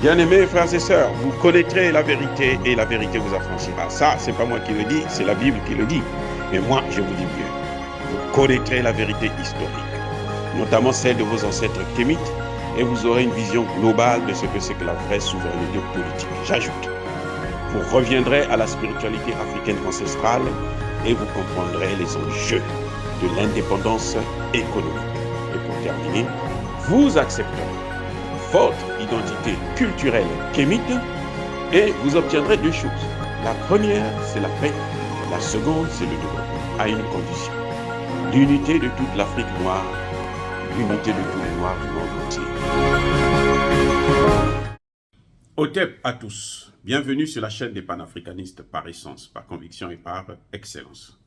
Bien-aimés frères et sœurs, vous connaîtrez la vérité et la vérité vous affranchira. Ça, c'est pas moi qui le dis, c'est la Bible qui le dit. Mais moi, je vous dis mieux. Vous connaîtrez la vérité historique, notamment celle de vos ancêtres kémites, et vous aurez une vision globale de ce que c'est que la vraie souveraineté politique. J'ajoute, vous reviendrez à la spiritualité africaine ancestrale et vous comprendrez les enjeux de l'indépendance économique. Et pour terminer, vous accepterez votre identité culturelle kémite et vous obtiendrez deux choses. La première, c'est la paix. La seconde, c'est le développement, à une condition. L'unité de toute l'Afrique noire, l'unité de tous les Noirs du monde entier. Otep à tous. Bienvenue sur la chaîne des panafricanistes par essence, par conviction et par excellence.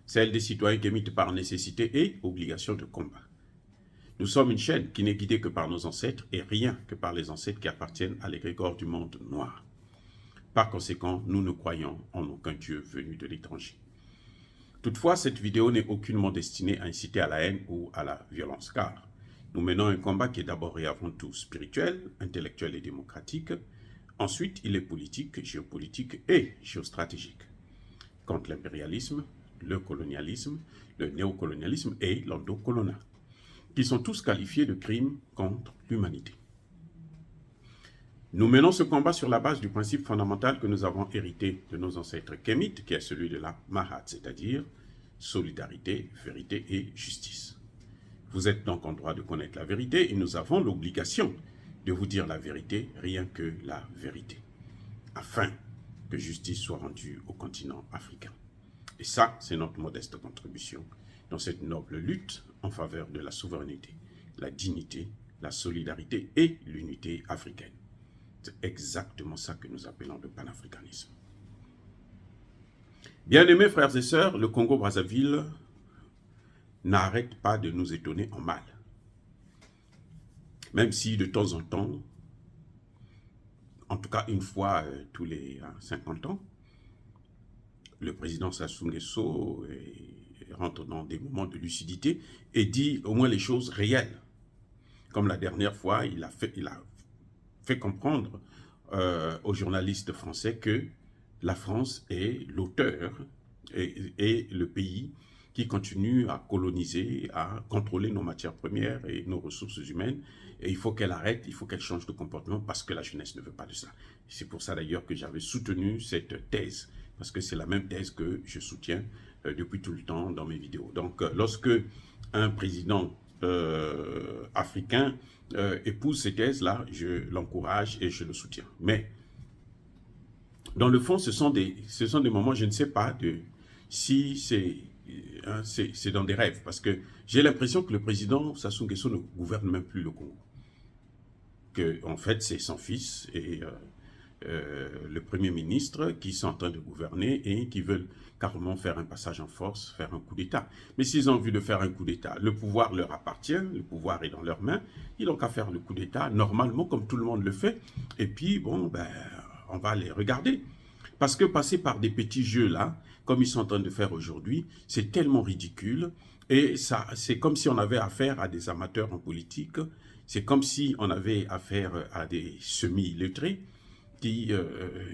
Celle des citoyens kémites par nécessité et obligation de combat. Nous sommes une chaîne qui n'est guidée que par nos ancêtres et rien que par les ancêtres qui appartiennent à l'égrégore du monde noir. Par conséquent, nous ne croyons en aucun Dieu venu de l'étranger. Toutefois, cette vidéo n'est aucunement destinée à inciter à la haine ou à la violence, car nous menons un combat qui est d'abord et avant tout spirituel, intellectuel et démocratique. Ensuite, il est politique, géopolitique et géostratégique. Contre l'impérialisme, le colonialisme, le néocolonialisme et l'endocoloniat, qui sont tous qualifiés de crimes contre l'humanité. Nous menons ce combat sur la base du principe fondamental que nous avons hérité de nos ancêtres kémites, qui est celui de la Mahat, c'est-à-dire solidarité, vérité et justice. Vous êtes donc en droit de connaître la vérité et nous avons l'obligation de vous dire la vérité, rien que la vérité, afin que justice soit rendue au continent africain. Et ça, c'est notre modeste contribution dans cette noble lutte en faveur de la souveraineté, la dignité, la solidarité et l'unité africaine. C'est exactement ça que nous appelons le panafricanisme. Bien-aimés frères et sœurs, le Congo-Brazzaville n'arrête pas de nous étonner en mal. Même si de temps en temps, en tout cas une fois tous les 50 ans, le président Sassou Nguesso rentre dans des moments de lucidité et dit au moins les choses réelles. Comme la dernière fois, il a fait comprendre aux journalistes français que la France est l'auteur et le pays qui continue à coloniser, à contrôler nos matières premières et nos ressources humaines. Et il faut qu'elle arrête, il faut qu'elle change de comportement parce que la jeunesse ne veut pas de ça. C'est pour ça d'ailleurs que j'avais soutenu cette thèse, parce que c'est la même thèse que je soutiens depuis tout le temps dans mes vidéos. Donc, lorsque un président africain épouse ces thèses-là, je l'encourage et je le soutiens. Mais, dans le fond, ce sont des moments, je ne sais pas si c'est dans des rêves, parce que j'ai l'impression que le président Sassou Nguesso ne gouverne même plus le Congo. Que, en fait, c'est son fils et le Premier ministre qui sont en train de gouverner et qui veulent carrément faire un passage en force, faire un coup d'État. Mais s'ils ont envie de faire un coup d'État, le pouvoir leur appartient, le pouvoir est dans leurs mains, ils n'ont qu'à faire le coup d'État normalement comme tout le monde le fait, et puis bon, ben, on va les regarder. Parce que passer par des petits jeux là, comme ils sont en train de faire aujourd'hui, c'est tellement ridicule, et ça, c'est comme si on avait affaire à des amateurs en politique, c'est comme si on avait affaire à des semi-illettrés, qui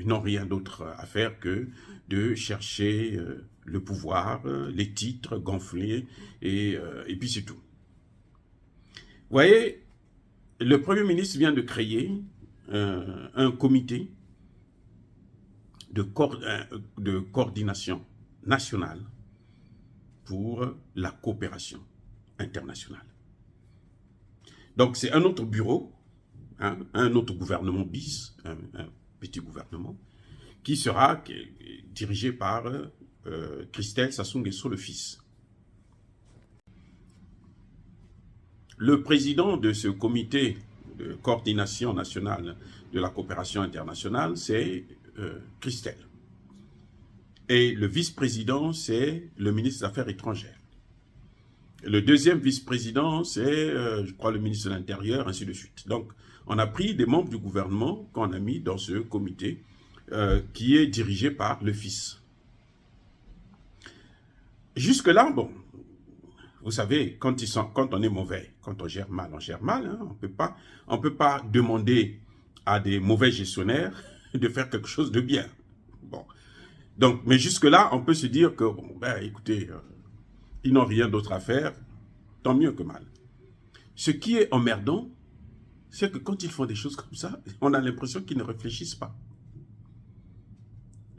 n'ont rien d'autre à faire que de chercher le pouvoir, les titres gonflés, et puis c'est tout. Vous voyez, le Premier ministre vient de créer un comité de coordination nationale pour la coopération internationale. Donc c'est un autre bureau, un autre gouvernement bis, un petit gouvernement, qui sera dirigé par Christelle Sassou Nguesso le fils. Le président de ce comité de coordination nationale de la coopération internationale, c'est Christelle. Et le vice-président, c'est le ministre des Affaires étrangères. Le deuxième vice-président, c'est, je crois, le ministre de l'Intérieur, ainsi de suite. Donc, on a pris des membres du gouvernement qu'on a mis dans ce comité qui est dirigé par le fils. Jusque-là, bon, vous savez, quand on est mauvais, quand on gère mal, hein, on peut pas demander à des mauvais gestionnaires de faire quelque chose de bien. Bon. Donc, mais jusque-là, on peut se dire que, bon, ben, écoutez, ils n'ont rien d'autre à faire, tant mieux que mal. Ce qui est emmerdant, c'est que quand ils font des choses comme ça, on a l'impression qu'ils ne réfléchissent pas.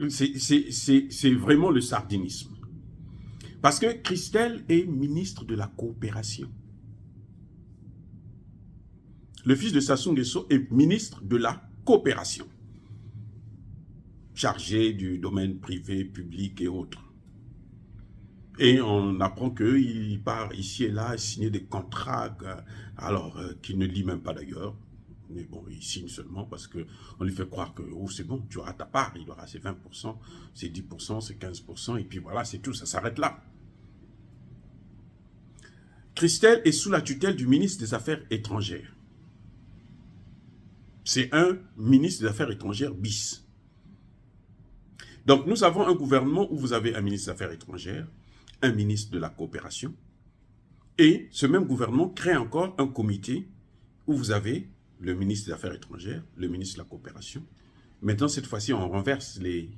C'est vraiment le sardinisme. Parce que Christelle est ministre de la coopération. Le fils de Sassou Nguesso est ministre de la coopération, chargé du domaine privé, public et autres. Et on apprend qu'il part ici et là signer des contrats, alors qu'il ne lit même pas d'ailleurs. Mais bon, il signe seulement parce qu'on lui fait croire que oh, c'est bon, tu auras ta part, il aura ses 20%, ses 10%, ses 15%, et puis voilà, c'est tout, ça s'arrête là. Christelle est sous la tutelle du ministre des Affaires étrangères. C'est un ministre des Affaires étrangères bis. Donc nous avons un gouvernement où vous avez un ministre des Affaires étrangères, un ministre de la coopération, et ce même gouvernement crée encore un comité où vous avez le ministre des Affaires étrangères, le ministre de la coopération. Maintenant, cette fois-ci, on renverse les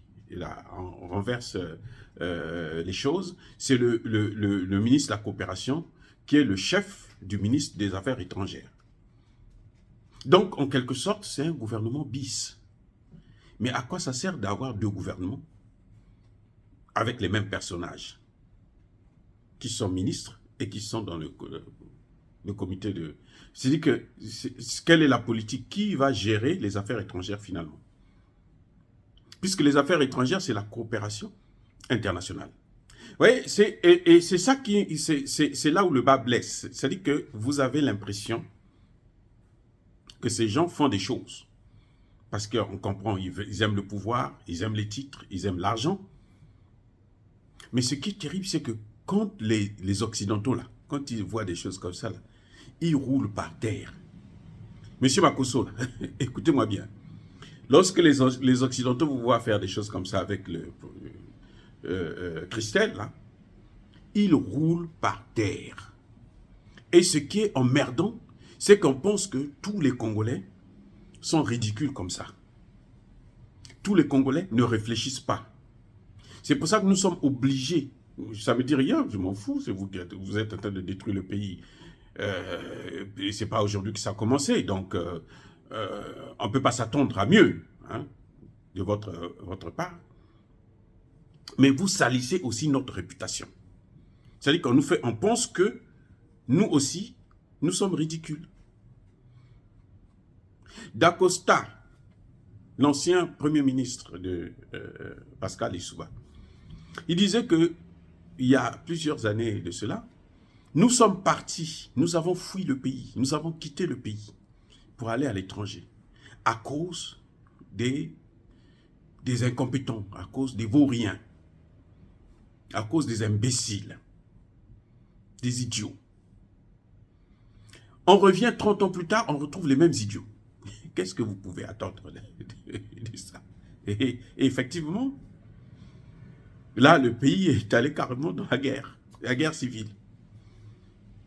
choses. C'est le ministre de la coopération qui est le chef du ministre des Affaires étrangères. Donc, en quelque sorte, c'est un gouvernement bis. Mais à quoi ça sert d'avoir deux gouvernements avec les mêmes personnages qui sont ministres et qui sont dans le comité de... C'est-à-dire que, quelle est la politique? Qui va gérer les affaires étrangères finalement? Puisque les affaires étrangères, c'est la coopération internationale. Oui, et c'est ça qui... C'est là où le bas blesse. C'est-à-dire que vous avez l'impression que ces gens font des choses. Parce qu'on comprend, ils aiment le pouvoir, ils aiment les titres, ils aiment l'argent. Mais ce qui est terrible, c'est que quand les Occidentaux, là, quand ils voient des choses comme ça, là, ils roulent par terre. Monsieur Makosso, écoutez-moi bien. Lorsque les Occidentaux vous voient faire des choses comme ça avec Christelle, là, ils roulent par terre. Et ce qui est emmerdant, c'est qu'on pense que tous les Congolais sont ridicules comme ça. Tous les Congolais ne réfléchissent pas. C'est pour ça que nous sommes obligés. Ça ne me dit rien, je m'en fous, c'est vous qui êtes en train de détruire le pays. C'est pas aujourd'hui que ça a commencé, donc on ne peut pas s'attendre à mieux hein, de votre part. Mais vous salissez aussi notre réputation. C'est-à-dire qu'on pense que nous aussi, nous sommes ridicules. Dacosta, l'ancien premier ministre de Pascal Lissouba, il disait que il y a plusieurs années de cela, nous sommes partis, nous avons fui le pays, nous avons quitté le pays pour aller à l'étranger à cause des incompétents, à cause des vauriens, à cause des imbéciles, des idiots. On revient 30 ans plus tard, on retrouve les mêmes idiots. Qu'est-ce que vous pouvez attendre de ça? Et effectivement, là, le pays est allé carrément dans la guerre civile,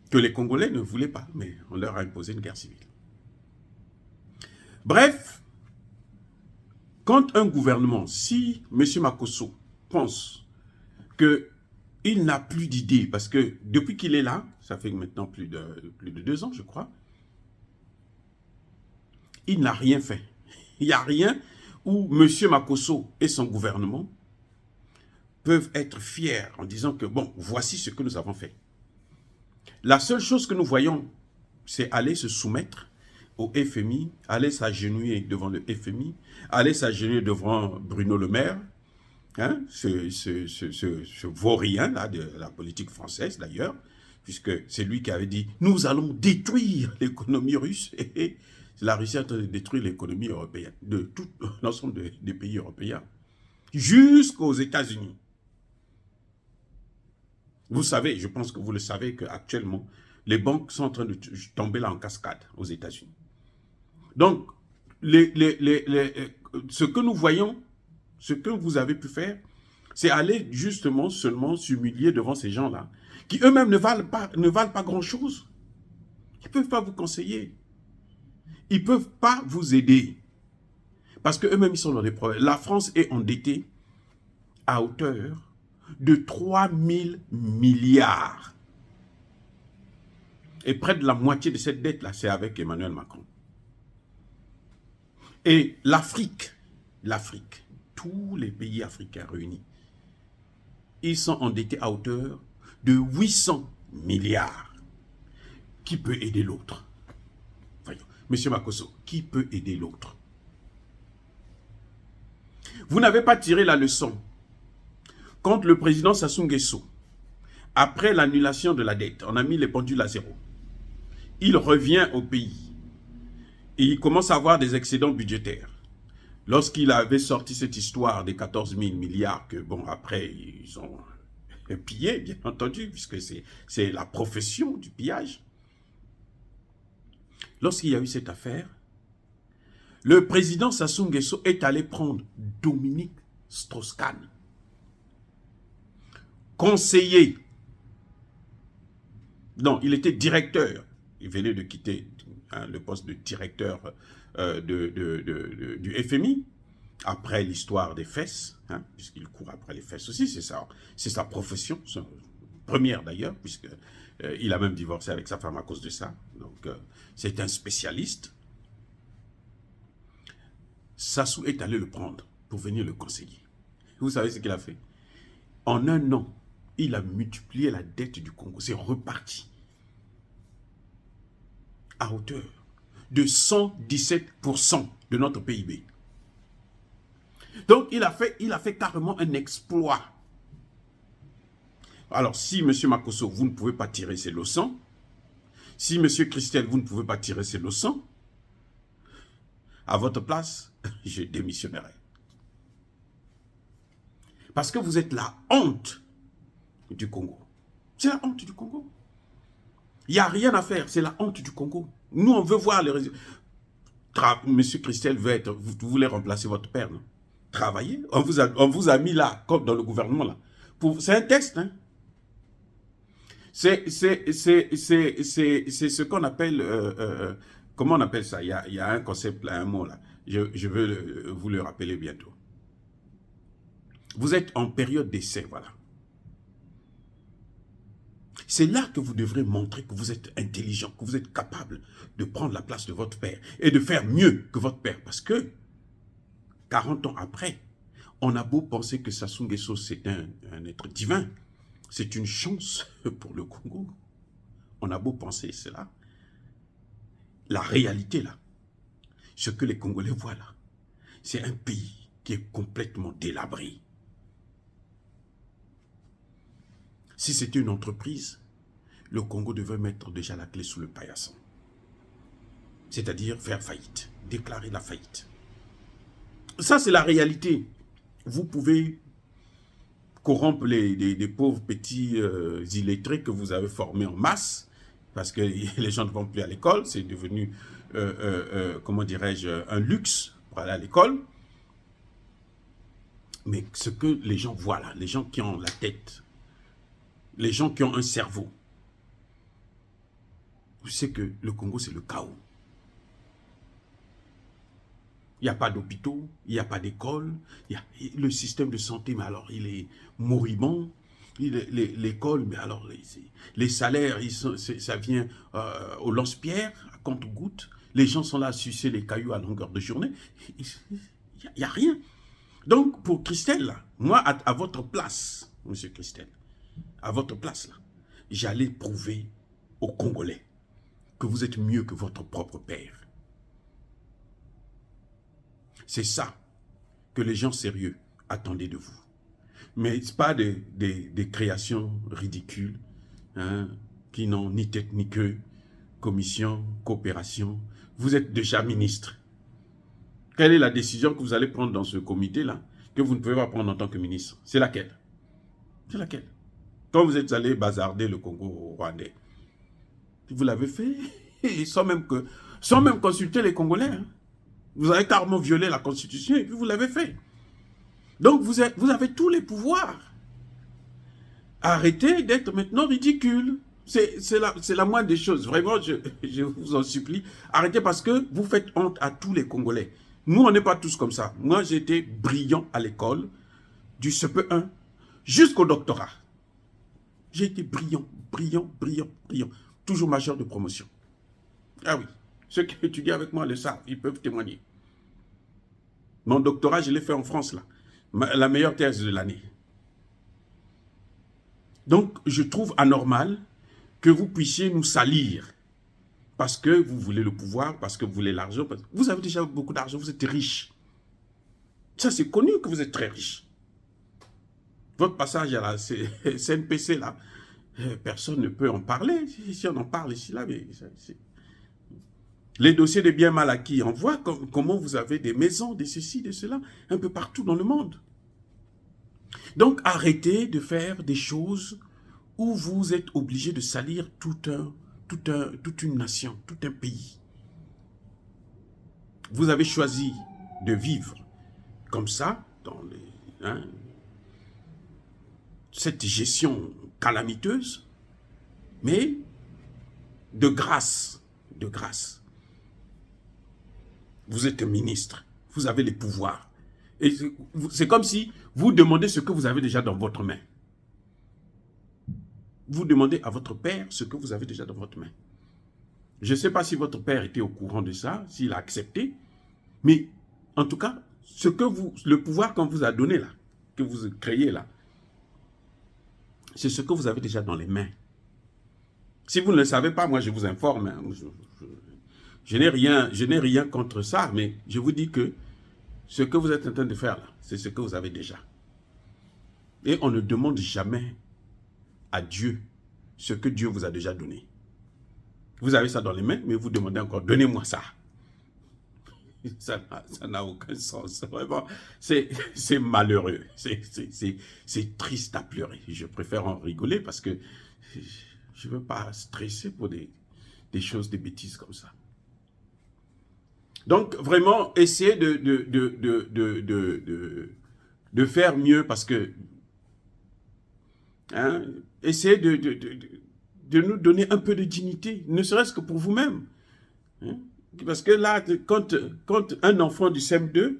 que les Congolais ne voulaient pas, mais on leur a imposé une guerre civile. Bref, quand un gouvernement, si M. Makosso pense qu'il n'a plus d'idées, parce que depuis qu'il est là, ça fait maintenant plus de 2 ans, je crois, il n'a rien fait. Il n'y a rien où M. Makosso et son gouvernement peuvent être fiers en disant que, bon, voici ce que nous avons fait. La seule chose que nous voyons, c'est aller se soumettre au FMI, aller s'agenouiller devant le FMI, aller s'agenouiller devant Bruno Le Maire, hein, ce vaurien là, de la politique française d'ailleurs, puisque c'est lui qui avait dit « Nous allons détruire l'économie russe » et la Russie est en train de détruire l'économie européenne, de tout l'ensemble des pays européens, jusqu'aux États-Unis. Vous savez, je pense que vous le savez, qu'actuellement, les banques sont en train de tomber là en cascade aux États-Unis. Donc, ce que nous voyons, ce que vous avez pu faire, c'est aller justement seulement s'humilier devant ces gens-là, qui eux-mêmes ne valent pas grand-chose. Ils ne peuvent pas vous conseiller. Ils ne peuvent pas vous aider. Parce qu'eux-mêmes, ils sont dans des problèmes. La France est endettée à hauteur de 3 000 milliards. Et près de la moitié de cette dette-là, c'est avec Emmanuel Macron. Et l'Afrique, tous les pays africains réunis, ils sont endettés à hauteur de 800 milliards. Qui peut aider l'autre? Voyons, Monsieur Makosso, qui peut aider l'autre? Vous n'avez pas tiré la leçon. Quand le président Sassou Nguesso, après l'annulation de la dette, on a mis les pendules à zéro. Il revient au pays et il commence à avoir des excédents budgétaires. Lorsqu'il avait sorti cette histoire des 14 000 milliards que, bon, après, ils ont pillé, bien entendu, puisque c'est la profession du pillage. Lorsqu'il y a eu cette affaire, le président Sassou Nguesso est allé prendre Dominique Strauss-Kahn, conseiller. Non, il était directeur. Il venait de quitter le poste de directeur du FMI, après l'histoire des fesses, puisqu'il court après les fesses aussi, c'est sa profession, première d'ailleurs, puisqu'il a même divorcé avec sa femme à cause de ça. Donc, c'est un spécialiste. Sassou est allé le prendre pour venir le conseiller. Vous savez ce qu'il a fait? En un an, il a multiplié la dette du Congo. C'est reparti à hauteur de 117% de notre PIB. Donc, il a fait carrément un exploit. Alors, si M. Makosso, vous ne pouvez pas tirer ces leçons, si M. Christel, vous ne pouvez pas tirer ces leçons, à votre place, je démissionnerai. Parce que vous êtes la honte du Congo. C'est la honte du Congo. Il n'y a rien à faire, c'est la honte du Congo. Nous, on veut voir les résultats. Monsieur Christel vous voulez remplacer votre père, non? Travailler. On vous a mis là, comme dans le gouvernement là. C'est un test, hein. C'est ce qu'on appelle, comment on appelle ça? Il y a un concept là, un mot là. Je veux vous le rappeler bientôt. Vous êtes en période d'essai, voilà. C'est là que vous devrez montrer que vous êtes intelligent, que vous êtes capable de prendre la place de votre père et de faire mieux que votre père. Parce que 40 ans après, on a beau penser que Sassou Nguesso c'est un être divin, c'est une chance pour le Congo. On a beau penser cela. La réalité là, ce que les Congolais voient là, c'est un pays qui est complètement délabré. Si c'était une entreprise, le Congo devrait mettre déjà la clé sous le paillasson. C'est-à-dire faire faillite, déclarer la faillite. Ça, c'est la réalité. Vous pouvez corrompre des pauvres petits illettrés que vous avez formés en masse, parce que les gens ne vont plus à l'école, c'est devenu, comment dirais-je, un luxe pour aller à l'école. Mais ce que les gens voient là, les gens qui ont la tête, les gens qui ont un cerveau, vous savez que le Congo, c'est le chaos. Il n'y a pas d'hôpitaux, il n'y a pas d'école, le système de santé, mais alors il est moribond. L'école, mais alors les salaires, ça vient au lance-pierre, à compte-gouttes. Les gens sont là à sucer les cailloux à longueur de journée. Il n'y a rien. Donc, pour Christel, là, moi, à votre place, monsieur Christel, à votre place, là, j'allais prouver aux Congolais que vous êtes mieux que votre propre père. C'est ça que les gens sérieux attendaient de vous. Mais ce n'est pas des créations ridicules, hein, qui n'ont ni tête ni queue, commission, coopération. Vous êtes déjà ministre. Quelle est la décision que vous allez prendre dans ce comité-là, que vous ne pouvez pas prendre en tant que ministre? C'est laquelle? C'est laquelle? Quand vous êtes allé bazarder le Congo rwandais, vous l'avez fait sans même consulter les Congolais. Hein. Vous avez carrément violé la Constitution et puis vous l'avez fait. Donc vous avez tous les pouvoirs. Arrêtez d'être maintenant ridicule. C'est la moindre des choses. Vraiment, je vous en supplie. Arrêtez parce que vous faites honte à tous les Congolais. Nous, on n'est pas tous comme ça. Moi, j'étais brillant à l'école, du CP1 jusqu'au doctorat. J'ai été brillant, brillant, brillant, brillant. Toujours majeur de promotion. Ah oui, ceux qui étudient avec moi le savent, ils peuvent témoigner. Mon doctorat, je l'ai fait en France, là. La meilleure thèse de l'année. Donc, je trouve anormal que vous puissiez nous salir parce que vous voulez le pouvoir, parce que vous voulez l'argent. Vous avez déjà beaucoup d'argent, vous êtes riche. Ça, c'est connu que vous êtes très riche. Votre passage à la CNPC, là, personne ne peut en parler. Si on en parle ici, là, mais les dossiers de biens mal acquis, on voit comment vous avez des maisons, des ceci, de cela, un peu partout dans le monde. Donc, arrêtez de faire des choses où vous êtes obligé de salir toute une nation, tout un pays. Vous avez choisi de vivre comme ça, dans cette gestion calamiteuse, mais de grâce, vous êtes un ministre, vous avez les pouvoirs. Et c'est comme si vous demandez ce que vous avez déjà dans votre main. Vous demandez à votre père ce que vous avez déjà dans votre main. Je ne sais pas si votre père était au courant de ça, s'il a accepté, mais en tout cas, le pouvoir qu'on vous a donné là, que vous créez là, c'est ce que vous avez déjà dans les mains. Si vous ne le savez pas, moi je vous informe. Hein, je n'ai rien contre ça, mais je vous dis que ce que vous êtes en train de faire là, c'est ce que vous avez déjà. Et on ne demande jamais à Dieu ce que Dieu vous a déjà donné. Vous avez ça dans les mains, mais vous demandez encore, donnez-moi ça. Ça n'a aucun sens. Vraiment, c'est malheureux. C'est triste à pleurer. Je préfère en rigoler parce que je ne veux pas stresser pour des choses, des bêtises comme ça. Donc, vraiment, essayez de faire mieux parce que essayez de nous donner un peu de dignité, ne serait-ce que pour vous-même. Hein? Parce que là, quand un enfant du CM2,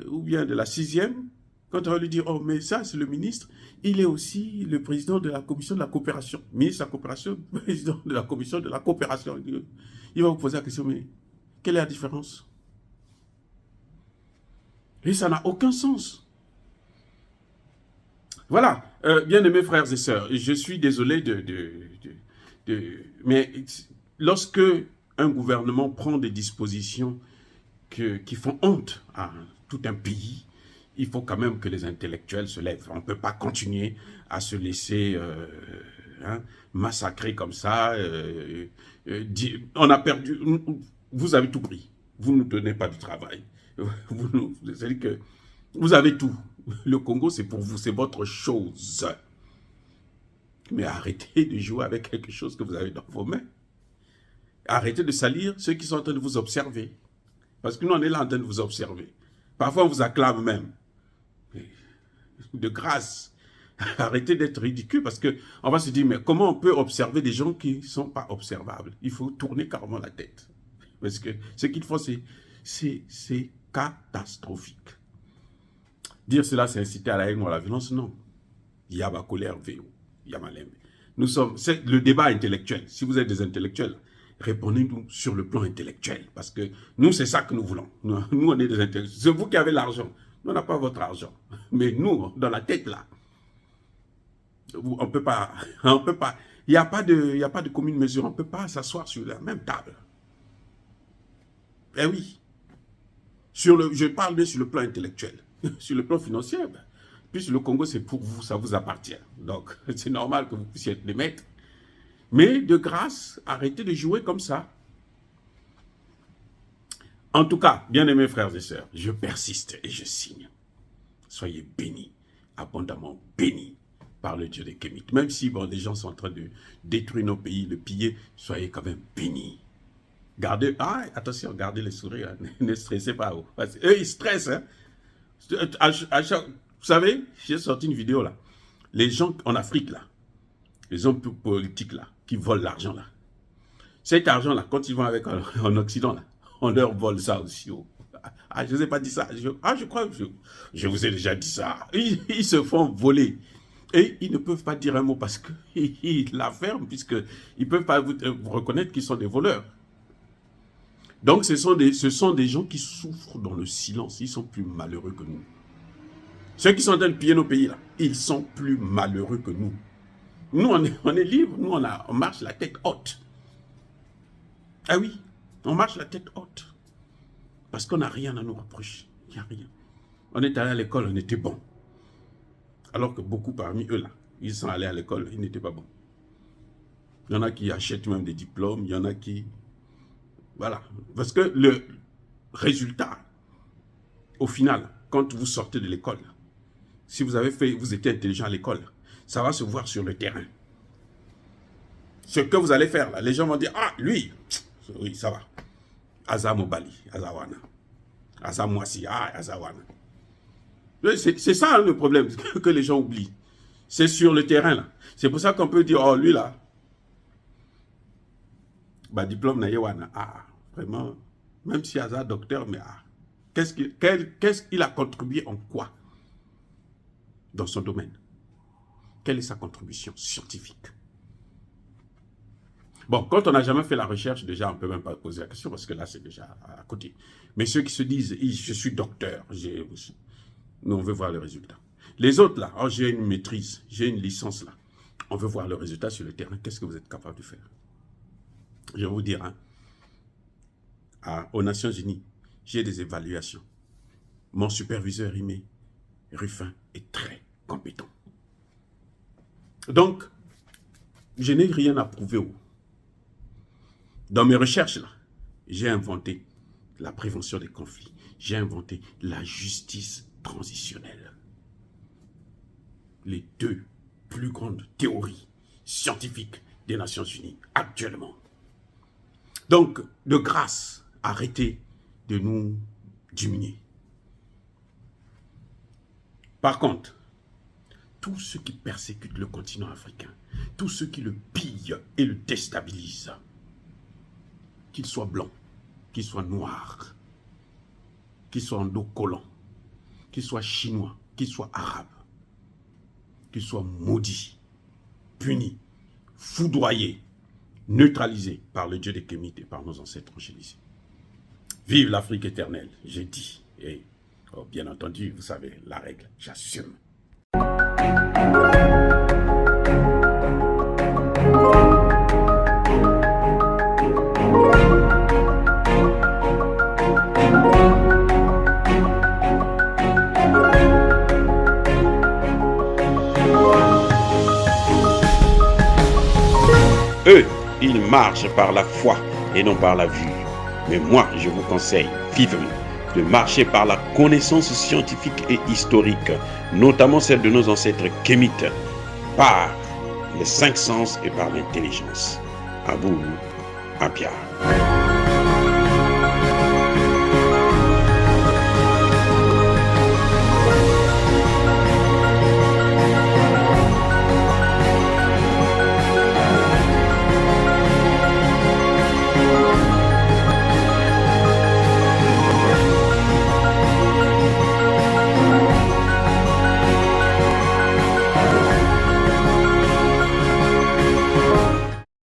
ou bien de la 6e, quand on va lui dire, oh, mais ça, c'est le ministre, il est aussi le président de la commission de la coopération. Ministre de la coopération, président de la commission de la coopération. Il va vous poser la question, mais quelle est la différence? Et ça n'a aucun sens. Voilà, bien-aimés frères et sœurs, je suis désolé mais lorsque un gouvernement prend des dispositions qui font honte à tout un pays, il faut quand même que les intellectuels se lèvent. On ne peut pas continuer à se laisser massacrer comme ça. On a perdu, vous avez tout pris. Vous ne nous donnez pas du travail. C'est-à-dire que vous avez tout. Le Congo, c'est pour vous, c'est votre chose. Mais arrêtez de jouer avec quelque chose que vous avez dans vos mains. Arrêtez de salir ceux qui sont en train de vous observer. Parce que nous, on est là en train de vous observer. Parfois, on vous acclame même. De grâce, arrêtez d'être ridicule parce qu'on va se dire, mais comment on peut observer des gens qui ne sont pas observables? Il faut tourner carrément la tête. Parce que ce qu'il faut, c'est catastrophique. Dire cela, c'est inciter à la haine ou à la violence, non. Il y a ma colère, il y a ma laine. C'est le débat intellectuel. Si vous êtes des intellectuels, répondez-nous sur le plan intellectuel. Parce que nous, c'est ça que nous voulons. Nous, on est des intellectuels. C'est vous qui avez l'argent. Nous, on n'a pas votre argent. Mais nous, dans la tête, là, on peut pas. Il n'y a pas de commune mesure. On ne peut pas s'asseoir sur la même table. Eh oui. Je parle sur le plan intellectuel. Sur le plan financier, puisque le Congo, c'est pour vous, ça vous appartient. Donc, c'est normal que vous puissiez être les maîtres. Mais de grâce, arrêtez de jouer comme ça. En tout cas, bien-aimés frères et sœurs, je persiste et je signe. Soyez bénis, abondamment bénis par le Dieu des Kémites. Même si les gens sont en train de détruire nos pays, le piller, soyez quand même bénis. Gardez, attention, gardez les sourires, hein. Ne stressez pas. Eux, ils stressent. Hein. Vous savez, j'ai sorti une vidéo là. Les gens en Afrique là, les hommes politiques là, qui volent l'argent là. Cet argent là, quand ils vont avec en Occident là, on leur vole ça aussi. Ah, je ne vous ai pas dit ça. Je crois que je vous ai déjà dit ça. Ils se font voler. Et ils ne peuvent pas dire un mot parce qu'ils la ferment, puisqu'ils ne peuvent pas vous reconnaître qu'ils sont des voleurs. Donc, ce sont des gens qui souffrent dans le silence. Ils sont plus malheureux que nous. Ceux qui sont en train de piller nos pays, là, ils sont plus malheureux que nous. Nous, on est libres. Nous, on marche la tête haute. Ah oui, on marche la tête haute. Parce qu'on n'a rien à nous reprocher. Il n'y a rien. On est allé à l'école, on était bon. Alors que beaucoup parmi eux, là, ils sont allés à l'école, ils n'étaient pas bons. Il y en a qui achètent même des diplômes, il y en a qui... Voilà. Parce que le résultat, au final, quand vous sortez de l'école, si vous étiez intelligent à l'école, ça va se voir sur le terrain. Ce que vous allez faire, là, les gens vont dire, ah, lui, oui, ça va. Aza Mobali, Azawana. Aza Mwasi, Azawana. C'est ça le problème que les gens oublient. C'est sur le terrain, là. C'est pour ça qu'on peut dire, oh, lui, là, bah, diplôme Nayewana. Ah, vraiment, même si Aza docteur, mais qu'est-ce qu'il a contribué en quoi dans son domaine? Quelle est sa contribution scientifique? Bon, quand on n'a jamais fait la recherche, déjà, on ne peut même pas poser la question parce que là, c'est déjà à côté. Mais ceux qui se disent, je suis docteur, nous, on veut voir le résultat. Les autres, là, oh, j'ai une maîtrise, j'ai une licence, là. On veut voir le résultat sur le terrain. Qu'est-ce que vous êtes capable de faire? Je vais vous dire, hein, aux Nations Unies, j'ai des évaluations. Mon superviseur, Aimé Ruffin, est très compétent. Donc, je n'ai rien à prouver. Dans mes recherches, là, j'ai inventé la prévention des conflits. J'ai inventé la justice transitionnelle. Les deux plus grandes théories scientifiques des Nations Unies actuellement. Donc, de grâce, arrêtez de nous diminuer. Par contre, tous ceux qui persécutent le continent africain, tous ceux qui le pillent et le déstabilisent, qu'ils soient blancs, qu'ils soient noirs, qu'ils soient endocollants, qu'ils soient chinois, qu'ils soient arabes, qu'ils soient maudits, punis, foudroyés, neutralisés par le Dieu des Kémites et par nos ancêtres angélisés. Vive l'Afrique éternelle, j'ai dit. Et bien entendu, vous savez, la règle, j'assume. Eux, ils marchent par la foi et non par la vue. Mais moi, je vous conseille vivement de marcher par la connaissance scientifique et historique, notamment celle de nos ancêtres kémites, par les 5 sens et par l'intelligence. À vous, à Pierre.